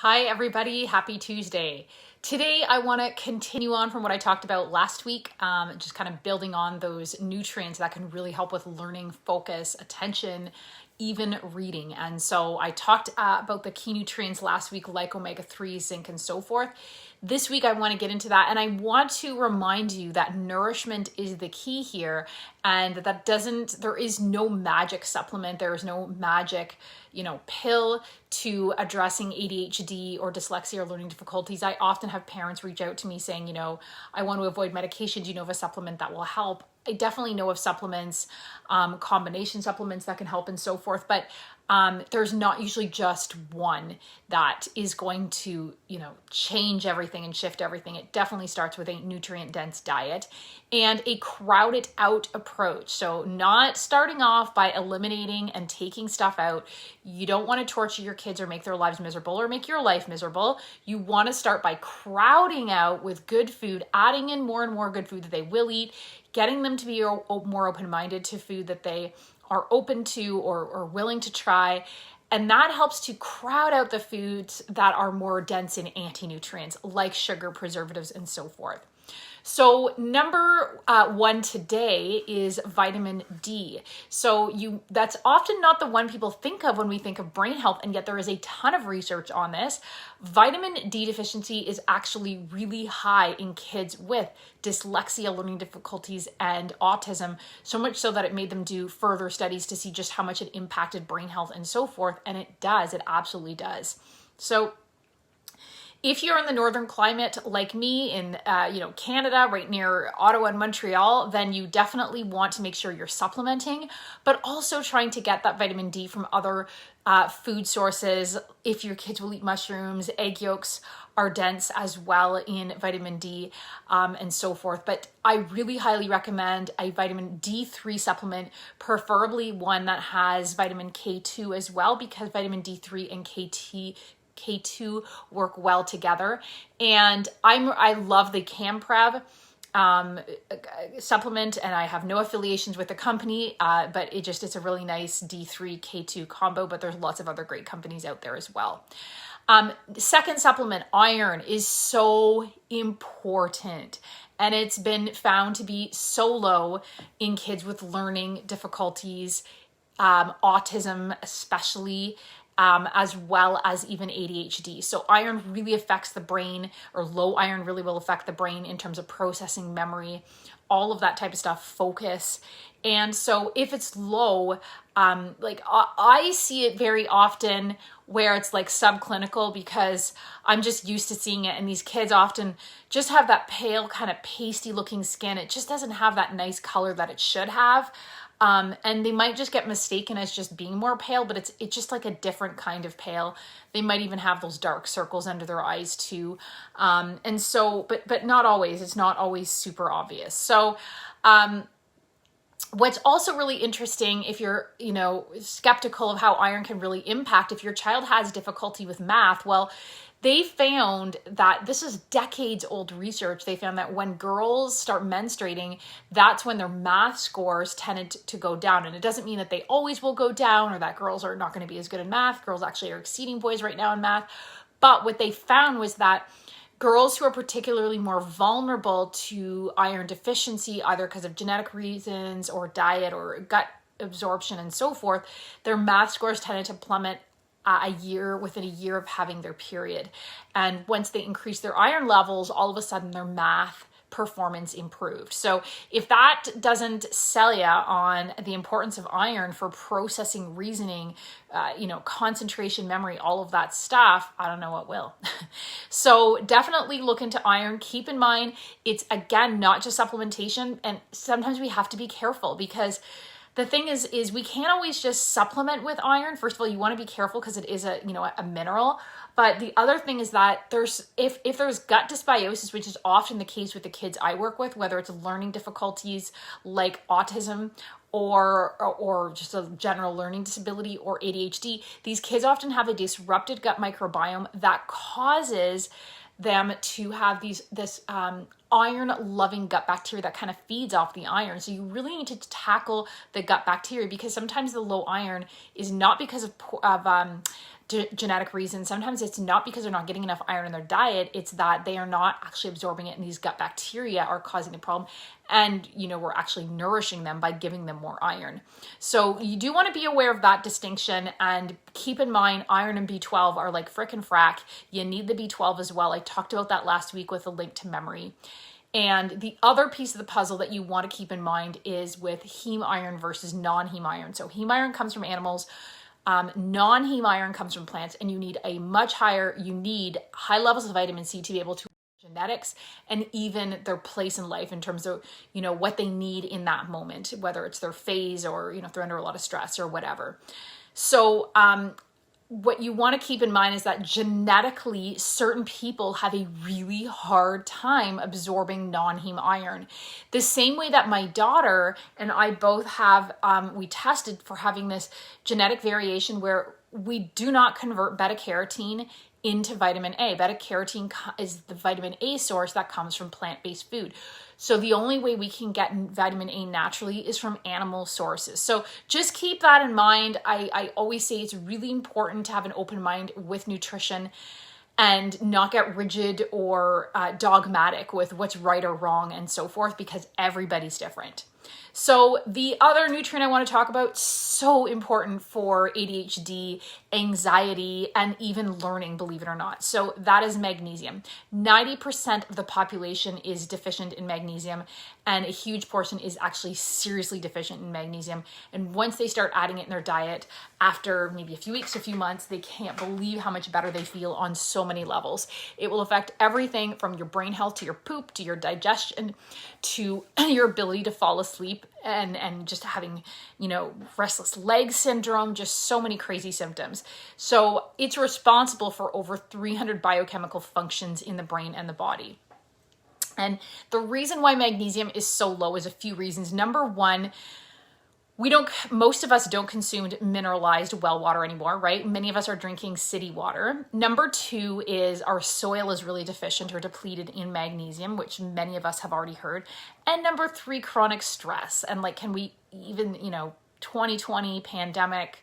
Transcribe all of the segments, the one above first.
Hi everybody, happy Tuesday. Today I want to continue on from what I talked about last week, just kind of building on those nutrients that can really help with learning, focus, attention, even reading. And so I talked about the key nutrients last week, like omega-3, zinc, and so forth. This week I want to get into that, and I want to remind you that nourishment is the key here, and there is no magic supplement, there is no magic, pill to addressing ADHD or dyslexia or learning difficulties. I often have parents reach out to me saying, I want to avoid medication. Do you know of a supplement that will help? I definitely know of supplements, combination supplements that can help and so forth, but there's not usually just one that is going to, change everything and shift everything. It definitely starts with a nutrient-dense diet and a crowded out approach. So not starting off by eliminating and taking stuff out. You don't want to torture your kids or make their lives miserable or make your life miserable. You want to start by crowding out with good food, adding in more and more good food that they will eat, getting them to be more open-minded to food that they are open to or willing to try. And that helps to crowd out the foods that are more dense in anti-nutrients like sugar, preservatives, and so forth. So number one today is vitamin D. So that's often not the one people think of when we think of brain health, and yet there is a ton of research on this. Vitamin D deficiency is actually really high in kids with dyslexia, learning difficulties, and autism, so much so that it made them do further studies to see just how much it impacted brain health and so forth, and it absolutely does. So if you're in the northern climate like me in Canada, right near Ottawa and Montreal, then you definitely want to make sure you're supplementing, but also trying to get that vitamin D from other food sources. If your kids will eat mushrooms, egg yolks are dense as well in vitamin D and so forth. But I really highly recommend a vitamin D3 supplement, preferably one that has vitamin K2 as well, because vitamin D3 and K2 work well together. And I love the Camprev supplement, and I have no affiliations with the company, but it's a really nice D3 K2 combo, but there's lots of other great companies out there as well. Second supplement, iron, is so important. And it's been found to be so low in kids with learning difficulties, autism especially, as well as even ADHD. So iron really affects the brain, or low iron really will affect the brain in terms of processing, memory, all of that type of stuff, focus. And so if it's low, I see it very often where it's like subclinical, because I'm just used to seeing it. And these kids often just have that pale kind of pasty looking skin. It just doesn't have that nice color that it should have. And they might just get mistaken as just being more pale, but it's just like a different kind of pale. They might even have those dark circles under their eyes too. And so, but not always. It's not always super obvious. So, what's also really interesting, if you're, skeptical of how iron can really impact, if your child has difficulty with math, well, they found that, this is decades old research, they found that when girls start menstruating, that's when their math scores tended to go down. And it doesn't mean that they always will go down or that girls are not going to be as good in math. Girls actually are exceeding boys right now in math. But what they found was that girls who are particularly more vulnerable to iron deficiency, either because of genetic reasons or diet or gut absorption and so forth, their math scores tended to plummet within a year of having their period. And once they increased their iron levels, all of a sudden their math performance improved. So if that doesn't sell you on the importance of iron for processing, reasoning, concentration, memory, all of that stuff, I don't know what will. So definitely look into iron. Keep in mind, it's again, not just supplementation. And sometimes we have to be careful, because the thing is we can't always just supplement with iron. First of all, you want to be careful because it is a mineral. But the other thing is that if there's gut dysbiosis, which is often the case with the kids I work with, whether it's learning difficulties like autism or just a general learning disability or ADHD, these kids often have a disrupted gut microbiome that causes them to have this iron-loving gut bacteria that kind of feeds off the iron. So you really need to tackle the gut bacteria, because sometimes the low iron is not because of genetic reasons. Sometimes it's not because they're not getting enough iron in their diet, it's that they are not actually absorbing it, and these gut bacteria are causing the problem. And, we're actually nourishing them by giving them more iron. So you do want to be aware of that distinction, and keep in mind iron and B12 are like frickin' frack. You need the B12 as well. I talked about that last week with a link to memory. And the other piece of the puzzle that you want to keep in mind is with heme iron versus non-heme iron. So heme iron comes from animals. Non-heme iron comes from plants, and you need high levels of vitamin C to be able to genetics and even their place in life in terms of, what they need in that moment, whether it's their phase or, if they're under a lot of stress or whatever. So, what you want to keep in mind is that genetically, certain people have a really hard time absorbing non-heme iron. The same way that my daughter and I both have, we tested for having this genetic variation where we do not convert beta-carotene into vitamin A. Beta-carotene is the vitamin A source that comes from plant-based food. So the only way we can get vitamin A naturally is from animal sources. So just keep that in mind. I always say it's really important to have an open mind with nutrition and not get rigid or dogmatic with what's right or wrong and so forth, because everybody's different. So the other nutrient I want to talk about, so important for ADHD, anxiety, and even learning, believe it or not. So that is magnesium. 90% of the population is deficient in magnesium, and a huge portion is actually seriously deficient in magnesium. And once they start adding it in their diet, after maybe a few weeks, a few months, they can't believe how much better they feel on so many levels. It will affect everything from your brain health to your poop, to your digestion, to your ability to fall asleep, and just having, restless leg syndrome, just so many crazy symptoms. So it's responsible for over 300 biochemical functions in the brain and the body. And the reason why magnesium is so low is a few reasons. Number one, most of us don't consume mineralized well water anymore, right? Many of us are drinking city water. Number two is our soil is really deficient or depleted in magnesium, which many of us have already heard. And number three, chronic stress. And can we even, 2020 pandemic,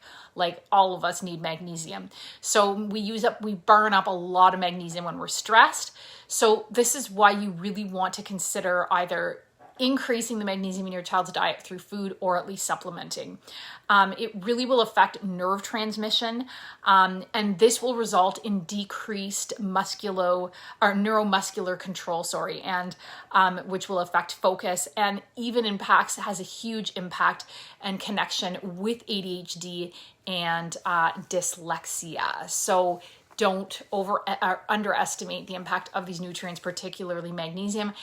all of us need magnesium. So we burn up a lot of magnesium when we're stressed. So this is why you really want to consider either increasing the magnesium in your child's diet through food or at least supplementing. It really will affect nerve transmission, and this will result in decreased neuromuscular control, and which will affect focus and even has a huge impact and connection with ADHD and dyslexia. So don't underestimate the impact of these nutrients, particularly magnesium.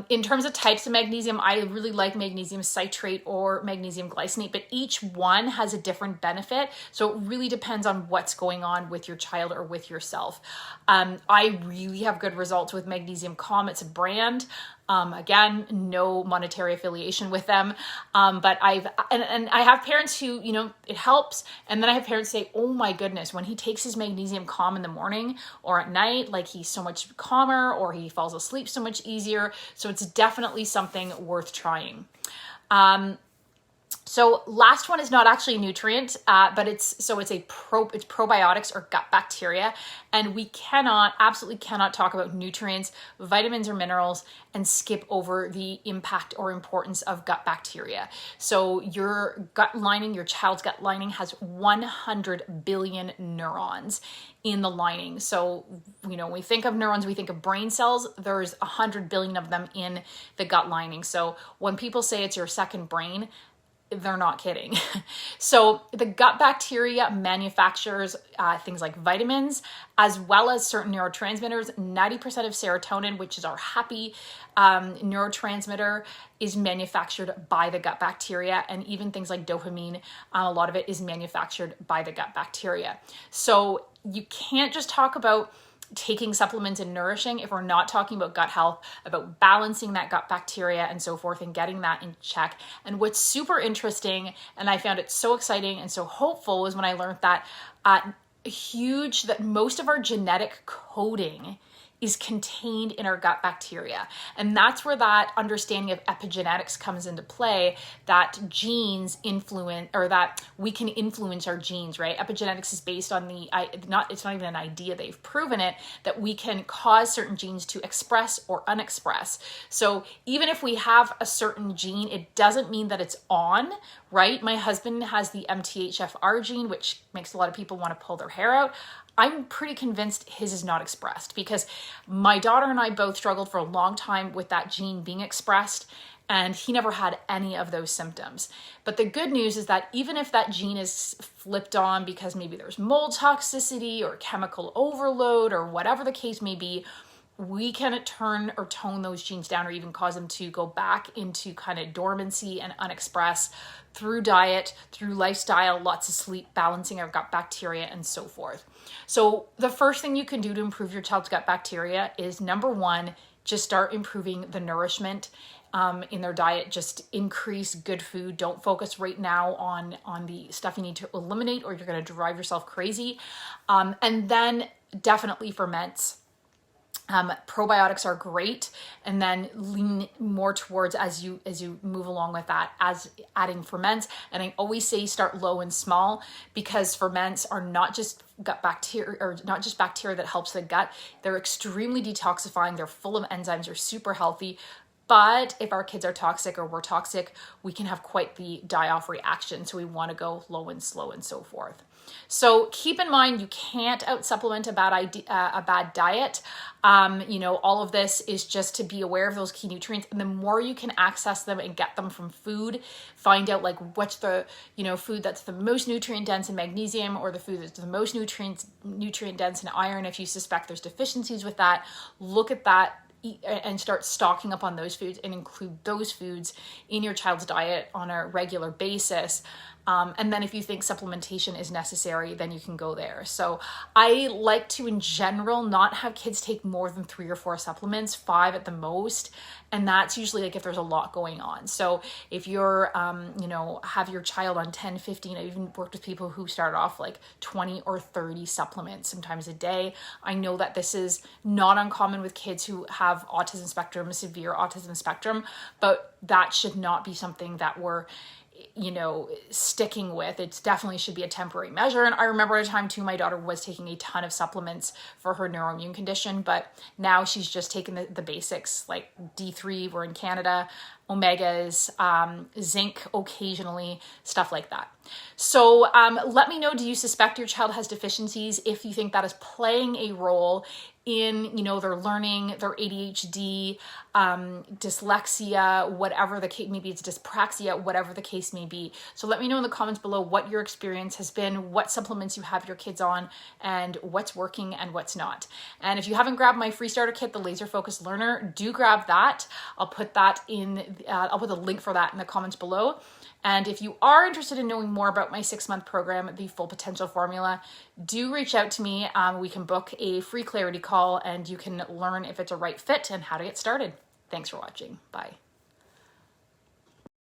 In terms of types of magnesium, I really like magnesium citrate or magnesium glycinate, but each one has a different benefit. So it really depends on what's going on with your child or with yourself. I really have good results with Magnesium Calm. It's a brand. Again, no monetary affiliation with them. But I have parents who, it helps. And then I have parents say, oh my goodness, when he takes his Magnesium Calm in the morning or at night, he's so much calmer or he falls asleep so much easier. So it's definitely something worth trying. So last one is not actually a nutrient, but it's probiotics or gut bacteria. And we absolutely cannot talk about nutrients, vitamins or minerals and skip over the impact or importance of gut bacteria. So your child's gut lining has 100 billion neurons in the lining. So, when we think of neurons, we think of brain cells. There's 100 billion of them in the gut lining. So when people say it's your second brain, they're not kidding. So the gut bacteria manufactures things like vitamins, as well as certain neurotransmitters. 90% of serotonin, which is our happy neurotransmitter, is manufactured by the gut bacteria. And even things like dopamine, a lot of it is manufactured by the gut bacteria. So you can't just talk about taking supplements and nourishing if we're not talking about gut health, about balancing that gut bacteria and so forth and getting that in check. And what's super interesting, and I found it so exciting and so hopeful, is when I learned that that most of our genetic coding is contained in our gut bacteria. And that's where that understanding of epigenetics comes into play, that genes influence, or that we can influence our genes, right? Epigenetics is based on it's not even an idea, they've proven it, that we can cause certain genes to express or unexpress. So even if we have a certain gene, it doesn't mean that it's on, right? My husband has the MTHFR gene, which makes a lot of people want to pull their hair out. I'm pretty convinced his is not expressed, because my daughter and I both struggled for a long time with that gene being expressed, and he never had any of those symptoms. But the good news is that even if that gene is flipped on because maybe there's mold toxicity or chemical overload or whatever the case may be, we can turn or tone those genes down, or even cause them to go back into kind of dormancy and unexpress through diet, through lifestyle, lots of sleep, balancing our gut bacteria, and so forth. So the first thing you can do to improve your child's gut bacteria is, number one, just start improving the nourishment in their diet. Just increase good food. Don't focus right now on the stuff you need to eliminate, or you're going to drive yourself crazy. And then definitely ferments. Probiotics are great, and then lean more towards, as you move along with that, as adding ferments. And I always say start low and small, because ferments are not just gut bacteria, or not just bacteria that helps the gut. They're extremely detoxifying. They're full of enzymes. They're super healthy. But if our kids are toxic or we're toxic, we can have quite the die-off reaction. So we want to go low and slow and so forth. So keep in mind, you can't out-supplement a bad diet. All of this is just to be aware of those key nutrients. And the more you can access them and get them from food, find out like what's the, food that's the most nutrient dense in magnesium, or the food that's the most nutrient dense in iron. If you suspect there's deficiencies with that, look at that and start stocking up on those foods, and include those foods in your child's diet on a regular basis. And then if you think supplementation is necessary, then you can go there. So I like to, in general, not have kids take more than 3 or 4 supplements, 5 at the most. And that's usually like if there's a lot going on. So if you're, have your child on 10, 15, I've even worked with people who start off like 20 or 30 supplements, sometimes a day. I know that this is not uncommon with kids who have autism spectrum, severe autism spectrum, but that should not be something that we're sticking with. It definitely should be a temporary measure. And I remember at a time too, my daughter was taking a ton of supplements for her neuroimmune condition, but now she's just taking the basics, like D3, we're in Canada, omegas, zinc occasionally, stuff like that. So let me know, do you suspect your child has deficiencies? If you think that is playing a role in, their learning, their ADHD, dyslexia, whatever the case, maybe it's dyspraxia, whatever the case may be. So let me know in the comments below what your experience has been, what supplements you have your kids on, and what's working and what's not. And if you haven't grabbed my free starter kit, the Laser Focused Learner, do grab that. I'll put that I'll put the link for that in the comments below. And if you are interested in knowing more about my 6-month program, the Full Potential Formula, do reach out to me. We can book a free clarity call, and you can learn if it's a right fit and how to get started. Thanks for watching. Bye.